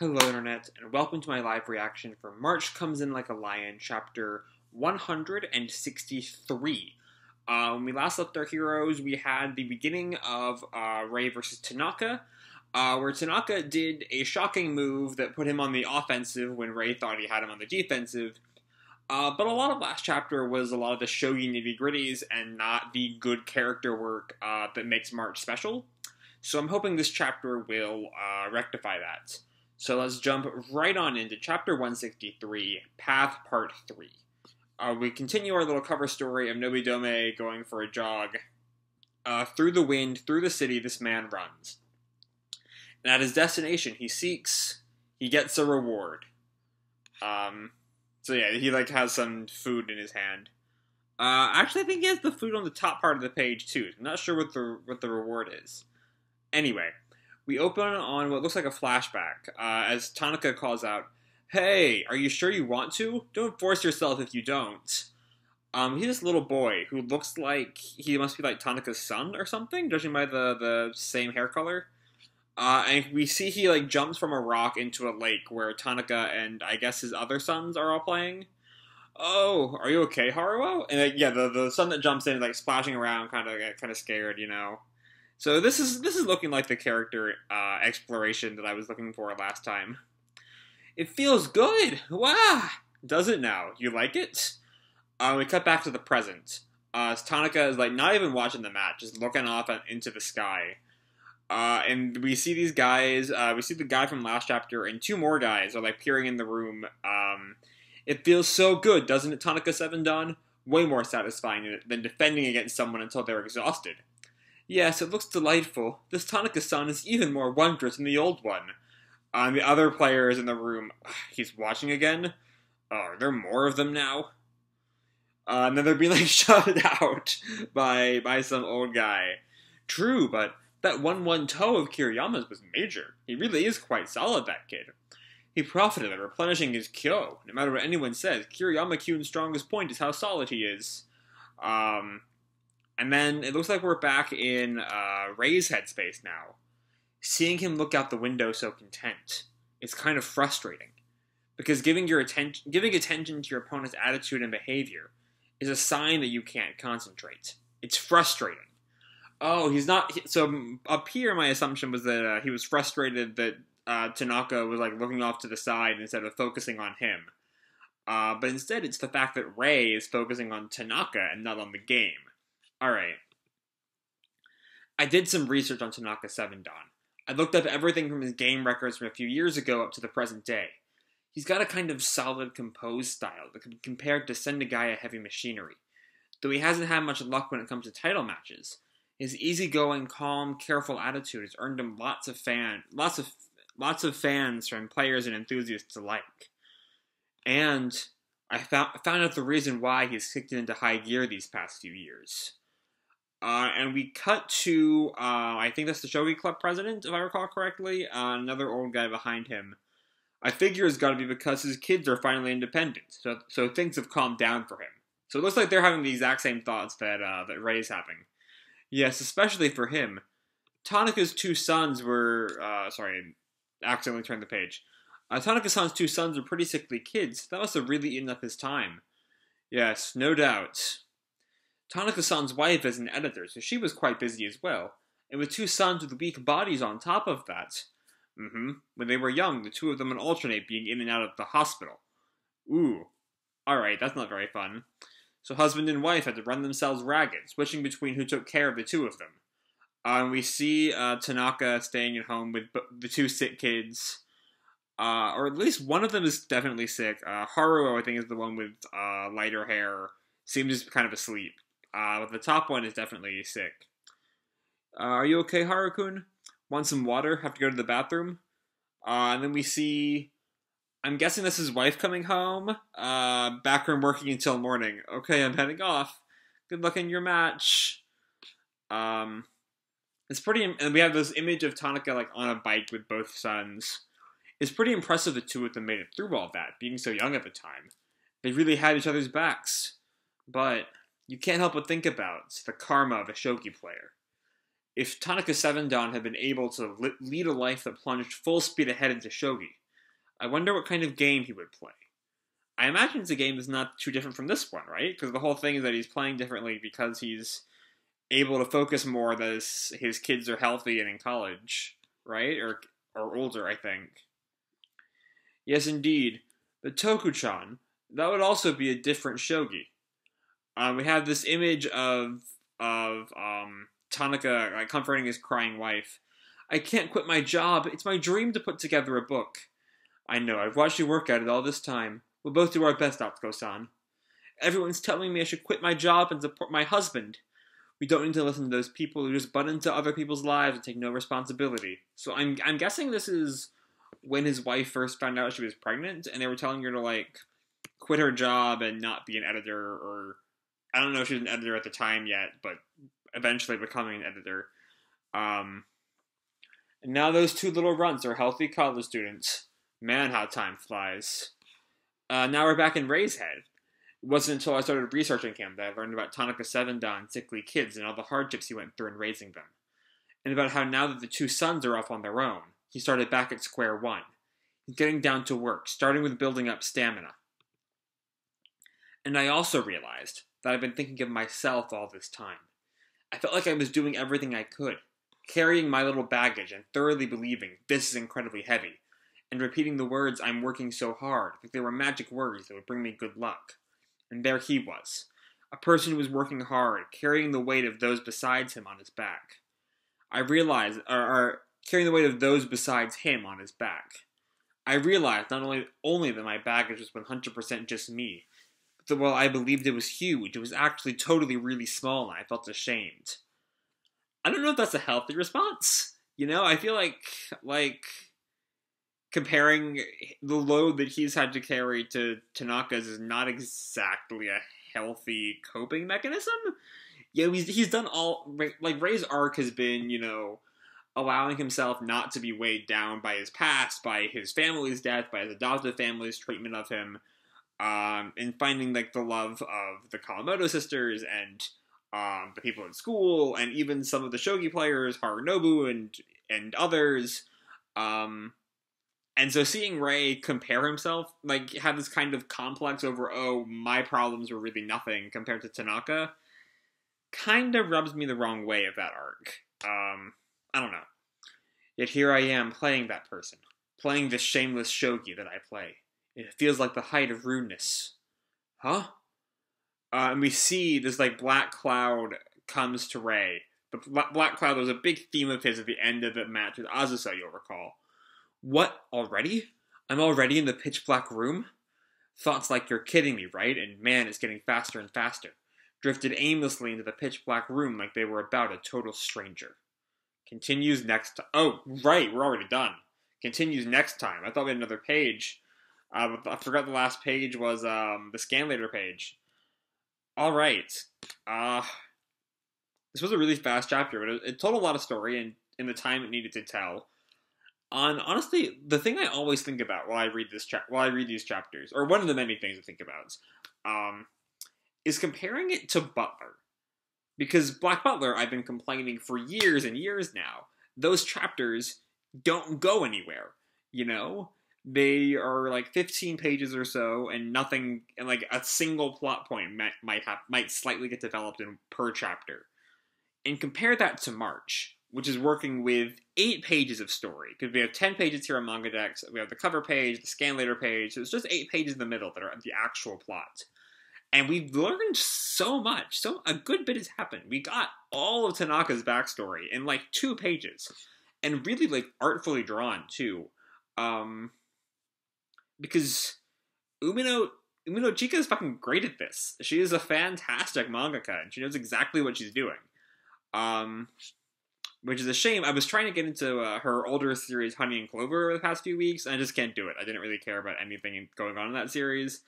Hello, Internet, and welcome to my live reaction for March Comes In Like a Lion, chapter 163. When we last left our heroes, we had the beginning of Rei versus Tanaka, where Tanaka did a shocking move that put him on the offensive when Rei thought he had him on the defensive. But a lot of last chapter was a lot of the shogi nitty-gritties and not the good character work that makes March special. So I'm hoping this chapter will rectify that. So let's jump right on into Chapter 163, Path Part 3. We continue our little cover story of Nobidome going for a jog. Through the wind, through the city, this man runs. And at his destination, he gets a reward. So yeah, he has some food in his hand. Actually, I think he has the food on the top part of the page too. I'm not sure what the reward is. Anyway, we open on what looks like a flashback, as Tanaka calls out, "Hey, are you sure you want to? Don't force yourself if you don't." He's this little boy who looks like he must be like Tanaka's son or something, judging by the same hair color. And we see he jumps from a rock into a lake where Tanaka and I guess his other sons are all playing. "Oh, are you okay, Haruo?" And yeah, the son that jumps in splashing around, kind of scared, you know. So this is looking like the character exploration that I was looking for last time. "It feels good! Wow! Does it now? You like it?" We cut back to the present. Tanaka is not even watching the match, just looking off into the sky. And we see these guys, we see the guy from last chapter, and two more guys are peering in the room. "It feels so good, doesn't it, Tanaka 7 Dan? Way more satisfying than defending against someone until they're exhausted." "Yes, it looks delightful. This Tanaka-san is even more wondrous than the old one." The other players in the room, "He's watching again? Are there more of them now?" And then they're being shouted out by some old guy. "True, but that 1-1 toe of Kiriyama's was major. He really is quite solid, that kid. He profited by replenishing his kyo. No matter what anyone says, Kiriyama-kyun's strongest point is how solid he is." And then it looks like we're back in Rei's headspace now. Seeing him look out the window so content, it's kind of frustrating. Because giving attention to your opponent's attitude and behavior is a sign that you can't concentrate. It's frustrating. Oh, he's not... So up here, my assumption was that he was frustrated that Tanaka was looking off to the side instead of focusing on him. But instead, it's the fact that Rei is focusing on Tanaka and not on the game. Alright. I did some research on Tanaka 7 Dan. I looked up everything from his game records from a few years ago up to the present day. He's got a kind of solid, composed style that can be compared to Sendagaya Heavy Machinery, though he hasn't had much luck when it comes to title matches. His easygoing, calm, careful attitude has earned him lots of fans from players and enthusiasts alike. And I found out the reason why he's kicked it into high gear these past few years. And we cut to, I think that's the Shogi Club president, if I recall correctly, another old guy behind him. I figure it's got to be because his kids are finally independent, so things have calmed down for him. So it looks like they're having the exact same thoughts that Rei's having. Yes, especially for him. Tanaka's two sons were, sorry, accidentally turned the page. Tanaka-san's two sons were pretty sickly kids. That must have really eaten up his time. Yes, no doubt. Tanaka-san's wife is an editor, so she was quite busy as well. And with two sons with weak bodies on top of that. When they were young, the two of them would alternate being in and out of the hospital. Ooh. Alright, that's not very fun. So husband and wife had to run themselves ragged, switching between who took care of the two of them. And we see Tanaka staying at home with the two sick kids. Or at least one of them is definitely sick. Haruo, I think, is the one with lighter hair. Seems kind of asleep. But the top one is definitely sick. "Are you okay, Haru-kun? Want some water? Have to go to the bathroom?" And then we see... I'm guessing this is his wife coming home. Backroom working until morning. "Okay, I'm heading off. Good luck in your match." It's pretty... And we have this image of Tanaka, on a bike with both sons. It's pretty impressive the two of them made it through all that, being so young at the time. They really had each other's backs. But you can't help but think about the karma of a shogi player. If Tanaka 7 Dan had been able to lead a life that plunged full speed ahead into shogi, I wonder what kind of game he would play. I imagine it's a game that's not too different from this one, right? Because the whole thing is that he's playing differently because he's able to focus more that his kids are healthy and in college, right? Or older, I think. Yes, indeed. The Tokuchan, that would also be a different shogi. We have this image of Tanaka like comforting his crying wife. I can't quit my job. It's my dream to put together a book. I know. I've watched you work at it all this time. We'll both do our best, Atsuko-san. Everyone's telling me I should quit my job and support my husband. We don't need to listen to those people who just butt into other people's lives and take no responsibility. So I'm guessing this is when his wife first found out she was pregnant, and they were telling her to, like, quit her job and not be an editor, or I don't know if she was an editor at the time yet, but eventually becoming an editor. And now those two little runts are healthy college students. Man, how time flies. Now we're back in Ray's head. It wasn't until I started researching him that I learned about Tanaka Sevenda and sickly kids and all the hardships he went through in raising them. And about how now that the two sons are off on their own, he started back at square one. He's getting down to work, starting with building up stamina. And I also realized that I've been thinking of myself all this time. I felt like I was doing everything I could, carrying my little baggage and thoroughly believing this is incredibly heavy, and repeating the words "I'm working so hard" like they were magic words that would bring me good luck. And there he was, a person who was working hard, carrying the weight of those besides him on his back. I realized, or carrying the weight of those besides him on his back. I realized not only that my baggage was 100% just me, but that while I believed it was huge, it was actually totally really small and I felt ashamed. I don't know if that's a healthy response. You know, I feel like comparing the load that he's had to carry to Tanaka's is not exactly a healthy coping mechanism. Yeah, he's done all, like, Ray's arc has been, allowing himself not to be weighed down by his past, by his family's death, by his adoptive family's treatment of him, and finding, like, the love of the Kawamoto sisters and the people in school, and even some of the shogi players, Harunobu and others. And so seeing Ray compare himself, like, have this kind of complex over, oh, my problems were really nothing compared to Tanaka, kind of rubs me the wrong way of that arc. I don't know. Yet here I am playing that person, playing this shameless shogi that I play. It feels like the height of rudeness. Huh? And we see this, like, black cloud comes to Ray. The black cloud was a big theme of his at the end of the match with Azusa, you'll recall. What, already? I'm already in the pitch black room? Thoughts like you're kidding me, right? And man, it's getting faster and faster. Drifted aimlessly into the pitch black room like they were about a total stranger. Continues next time. Oh, right, we're already done. Continues next time. I thought we had another page. I forgot the last page was the scan later page. Alright. This was a really fast chapter, but it told a lot of story in the time it needed to tell. Honestly, the thing I always think about while I read these chapters, or one of the many things I think about, is comparing it to Butler. Because Black Butler, I've been complaining for years and years now, those chapters don't go anywhere, They are like 15 pages or so, and nothing, and like a single plot point might slightly get developed per chapter. And compare that to March, which is working with 8 pages of story. Because we have 10 pages here on Manga Dex, we have the cover page, the scan later page, so it's just 8 pages in the middle that are the actual plot. And we've learned so much, a good bit has happened. We got all of Tanaka's backstory in like 2 pages. And really like artfully drawn too. Because Umino Chika is fucking great at this. She is a fantastic mangaka, and she knows exactly what she's doing. Which is a shame. I was trying to get into her older series, Honey and Clover, over the past few weeks, and I just can't do it. I didn't really care about anything going on in that series.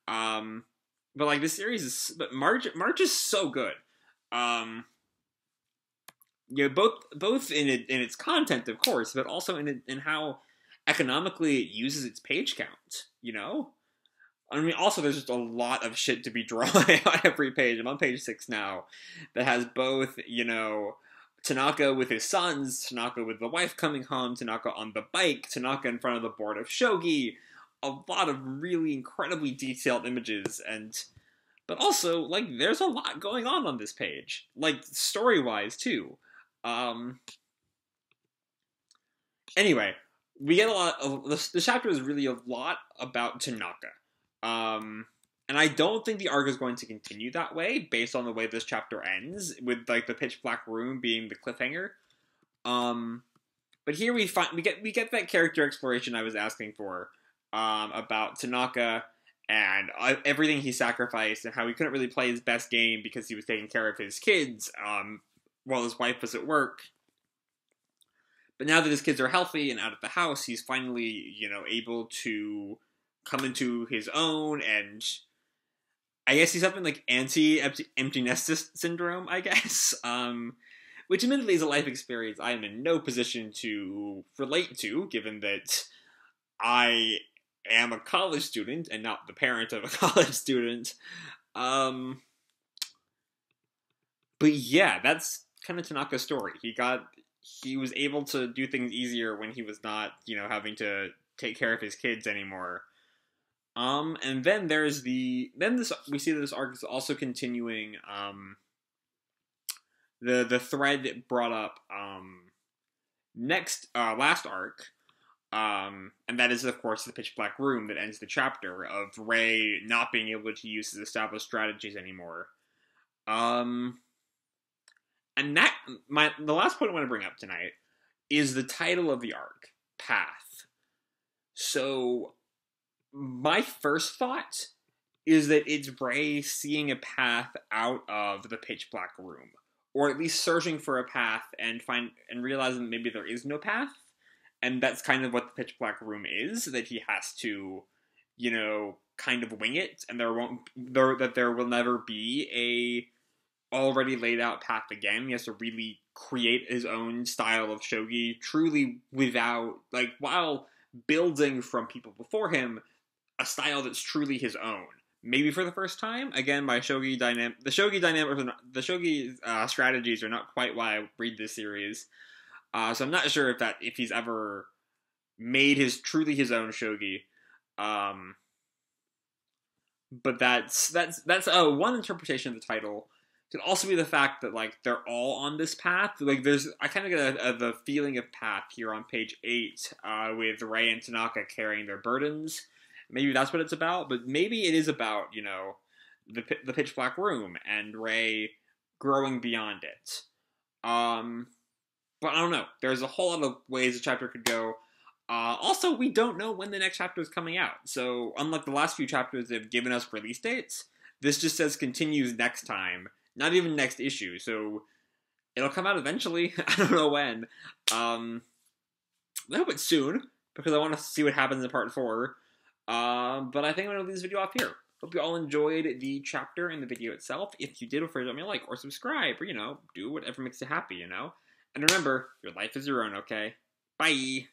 But like this series is, but March is so good. Both in its content, of course, but also in how economically it uses its page count. I mean, also there's just a lot of shit to be drawn on every page. I'm on page 6 now, that has both Tanaka with his sons, Tanaka with the wife coming home, Tanaka on the bike, Tanaka in front of the board of shogi. A lot of really incredibly detailed images, but also, like, there's a lot going on this page. Like, story-wise, too. Anyway, we get a lot of... This chapter is really a lot about Tanaka. And I don't think the arc is going to continue that way, based on the way this chapter ends, with, like, the pitch black room being the cliffhanger. But here we get that character exploration I was asking for, about Tanaka and everything he sacrificed, and how he couldn't really play his best game because he was taking care of his kids, while his wife was at work. But now that his kids are healthy and out of the house, he's finally, able to come into his own, and I guess he's something like anti-empty nest syndrome, I guess. Which admittedly is a life experience I am in no position to relate to, given that I am a college student and not the parent of a college student. But yeah, that's kind of Tanaka's story. He was able to do things easier when he was not, having to take care of his kids anymore. And then we see that this arc is also continuing, the thread that brought up, last arc, and that is, of course, the pitch black room that ends the chapter, of Rei not being able to use his established strategies anymore. And the last point I want to bring up tonight is the title of the arc, Path. So, my first thought is that it's Rei seeing a path out of the pitch black room, or at least searching for a path and realizing maybe there is no path, and that's kind of what the pitch black room is, that he has to, kind of wing it, and there will never be a already laid out path again. He has to really create his own style of shogi, truly without, while building from people before him, a style that's truly his own. Maybe for the first time. Again, the shogi strategies are not quite why I read this series. So I'm not sure if he's ever made truly his own shogi. But that's one interpretation of the title. Could also be the fact that, they're all on this path. I kind of get the feeling of path here on page 8, with Rei and Tanaka carrying their burdens. Maybe that's what it's about, but maybe it is about, the pitch black room and Rei growing beyond it. But I don't know. There's a whole lot of ways the chapter could go. Also, we don't know when the next chapter is coming out. So, unlike the last few chapters that have given us release dates, this just says continues next time. Not even next issue. So, it'll come out eventually. I don't know when. I hope it's soon, because I want to see what happens in part 4. But I think I'm going to leave this video off here. Hope you all enjoyed the chapter and the video itself. If you did, feel free to drop me a like or subscribe, or, do whatever makes you happy, And remember, your life is your own, okay? Bye!